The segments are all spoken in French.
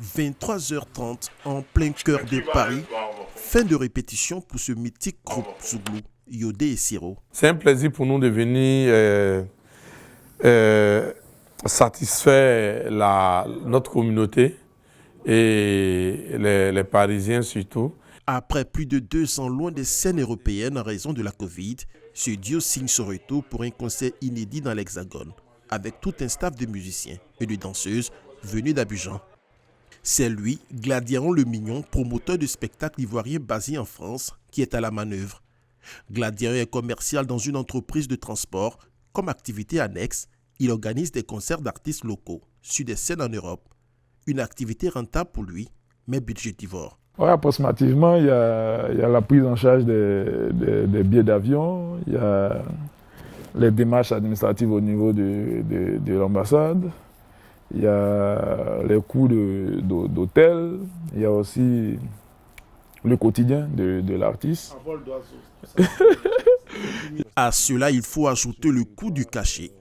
23h30 en plein cœur de Paris. Fin de répétition pour ce mythique groupe Zouglou, Yodé et Siro. C'est un plaisir pour nous de venir satisfaire notre communauté et les Parisiens surtout. Après plus de 2 ans loin des scènes européennes en raison de la Covid, ce duo signe son retour pour un concert inédit dans l'Hexagone, avec tout un staff de musiciens et de danseuses venus d'Abidjan. C'est lui, Gladiaron le Mignon, promoteur de spectacles ivoiriens basé en France, qui est à la manœuvre. Gladiaron est commercial dans une entreprise de transport. Comme activité annexe, il organise des concerts d'artistes locaux sur des scènes en Europe. Une activité rentable pour lui, mais budgétivore. Ouais, approximativement, il y a la prise en charge des billets d'avion, il y a les démarches administratives au niveau de l'ambassade, il y a les coûts d'hôtel, il y a aussi le quotidien de l'artiste. À cela, il faut ajouter le coût du cachet.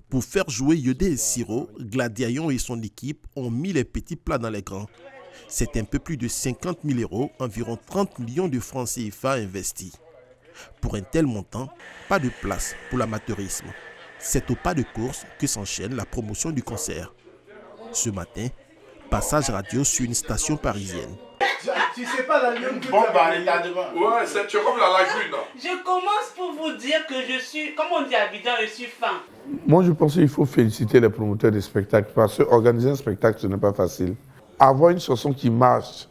Pour faire jouer Yodé et Siro, Gladiaron et son équipe ont mis les petits plats dans les grands. C'est un peu plus de 50 000 €, environ 30 millions de francs CFA investis. Pour un tel montant, pas de place pour l'amateurisme. C'est au pas de course que s'enchaîne la promotion du concert. Ce matin, passage radio sur une station parisienne. Tu sais pas la lune que tu es comme la lagune. Je commence pour vous dire que je suis, comme on dit à Abidjan, je suis fan. Moi, je pense qu'il faut féliciter les promoteurs des spectacles parce qu'organiser un spectacle, ce n'est pas facile. Avoir une chanson qui marche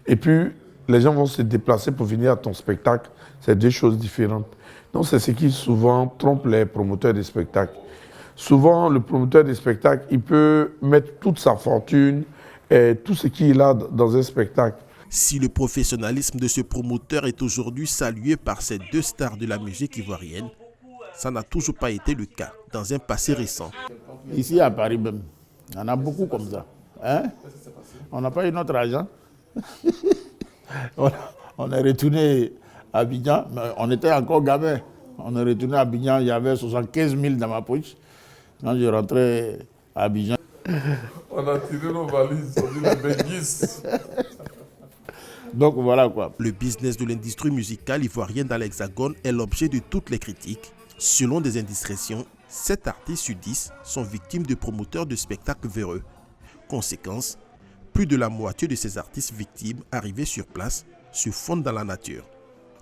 et puis les gens vont se déplacer pour venir à ton spectacle, c'est deux choses différentes. Donc, c'est ce qui souvent trompe les promoteurs des spectacles. Souvent, le promoteur des spectacles, il peut mettre toute sa fortune et tout ce qu'il a dans un spectacle. Si le professionnalisme de ce promoteur est aujourd'hui salué par ces deux stars de la musique ivoirienne, ça n'a toujours pas été le cas dans un passé récent. Ici à Paris même, il y en a beaucoup comme ça. Hein? On n'a pas eu notre argent. On est retourné à Abidjan, mais on était encore gamin. On est retourné à Abidjan, il y avait 75 000 dans ma poche. Quand je rentrais à Abidjan. On a tiré nos valises, on dit les béguisses. Donc voilà quoi. Le business de l'industrie musicale ivoirienne dans l'Hexagone est l'objet de toutes les critiques. Selon des indiscrétions, 7 artistes sur 10 sont victimes de promoteurs de spectacles véreux. Conséquence, plus de la moitié de ces artistes victimes arrivés sur place se fondent dans la nature.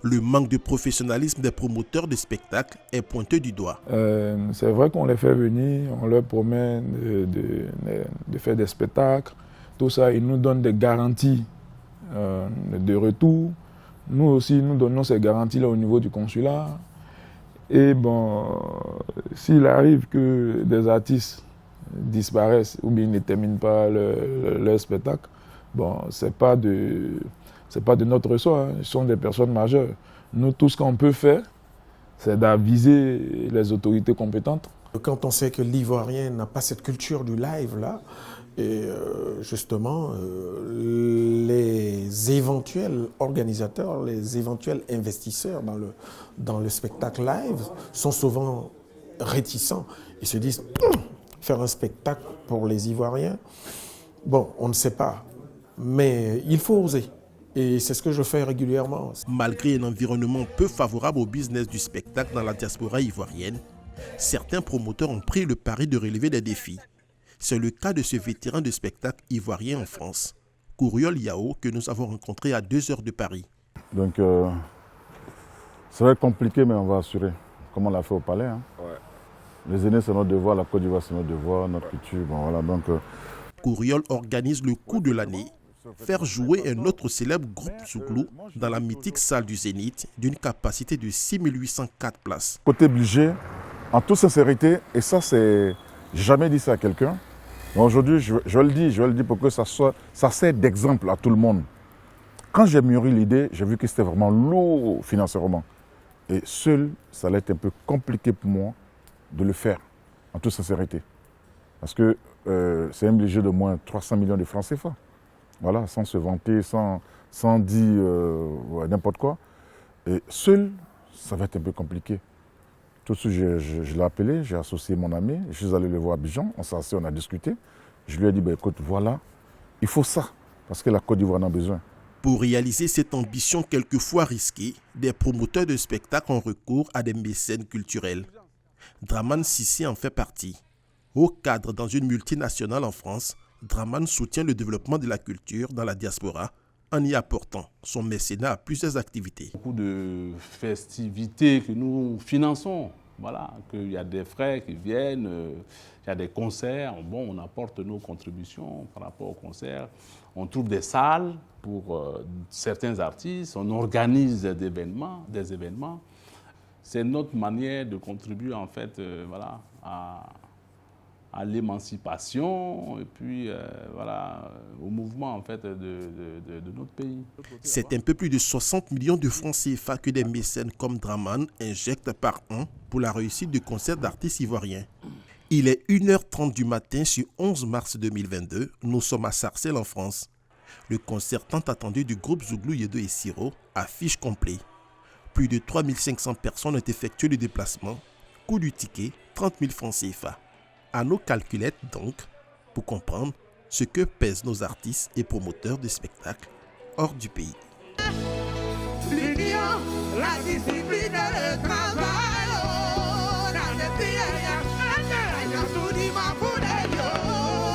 Le manque de professionnalisme des promoteurs de spectacles est pointé du doigt. C'est vrai qu'on les fait venir, on leur promet de faire des spectacles, tout ça, ils nous donnent des garanties de retour. Nous aussi, nous donnons ces garanties-là au niveau du consulat. Et bon, s'il arrive que des artistes disparaissent ou bien ne terminent pas leur spectacle, bon, c'est pas de notre ressort, hein. Ils sont des personnes majeures. Nous, tout ce qu'on peut faire, c'est d'aviser les autorités compétentes. Quand on sait que l'Ivoirien n'a pas cette culture du live là, et justement, les éventuels organisateurs, les éventuels investisseurs dans le spectacle live sont souvent réticents. Ils se disent, faire un spectacle pour les Ivoiriens, bon, on ne sait pas, mais il faut oser. Et c'est ce que je fais régulièrement. Malgré un environnement peu favorable au business du spectacle dans la diaspora ivoirienne, certains promoteurs ont pris le pari de relever des défis. C'est le cas de ce vétéran de spectacle ivoirien en France, Kouriol Yao, que nous avons rencontré à 2 heures de Paris. Donc, ça va être compliqué, mais on va assurer, comme on l'a fait au Palais. Hein. Ouais. Les aînés, c'est notre devoir, la Côte d'Ivoire, c'est notre devoir, notre culture. Bon, voilà, donc, Kouriol organise le coup de l'année, faire jouer un autre célèbre groupe Zouglou dans la mythique salle du Zénith d'une capacité de 6804 places. Côté budget, en toute sincérité, et ça, c'est jamais dit ça à quelqu'un. Aujourd'hui, je le dis pour que ça sert d'exemple à tout le monde. Quand j'ai mûri l'idée, j'ai vu que c'était vraiment lourd financièrement. Et seul, ça allait être un peu compliqué pour moi de le faire, en toute sincérité. Parce que c'est un budget de moins 300 millions de francs CFA. Voilà, sans se vanter, sans dire n'importe quoi. Et seul, ça va être un peu compliqué. Tout de suite, je l'ai appelé, j'ai associé mon ami, je suis allé le voir à Abidjan, on s'est assis, on a discuté. Je lui ai dit, écoute, voilà Il faut ça, parce que la Côte d'Ivoire en a besoin. Pour réaliser cette ambition quelquefois risquée, des promoteurs de spectacles ont recours à des mécènes culturels. Dramane Cissé en fait partie. Haut cadre dans une multinationale en France, Dramane soutient le développement de la culture dans la diaspora en y apportant son mécénat à plusieurs activités. Beaucoup de festivités que nous finançons. Voilà, qu'il y a des frais qui viennent, il y a des concerts. Bon, on apporte nos contributions par rapport aux concerts. On trouve des salles pour certains artistes. On organise des événements. C'est notre manière de contribuer en fait, voilà, à l'émancipation et puis voilà, au mouvement en fait, de notre pays. C'est un peu plus de 60 millions de francs CFA que des mécènes comme Dramane injectent par an pour la réussite de concerts d'artistes ivoiriens. Il est 1h30 du matin sur 11 mars 2022. Nous sommes à Sarcelles en France. Le concert tant attendu du groupe Zouglou, Yedo et Siro affiche complet. Plus de 3500 personnes ont effectué le déplacement. Coût du ticket, 30 000 francs CFA. À nos calculettes donc, pour comprendre ce que pèsent nos artistes et promoteurs de spectacles hors du pays. L'union, la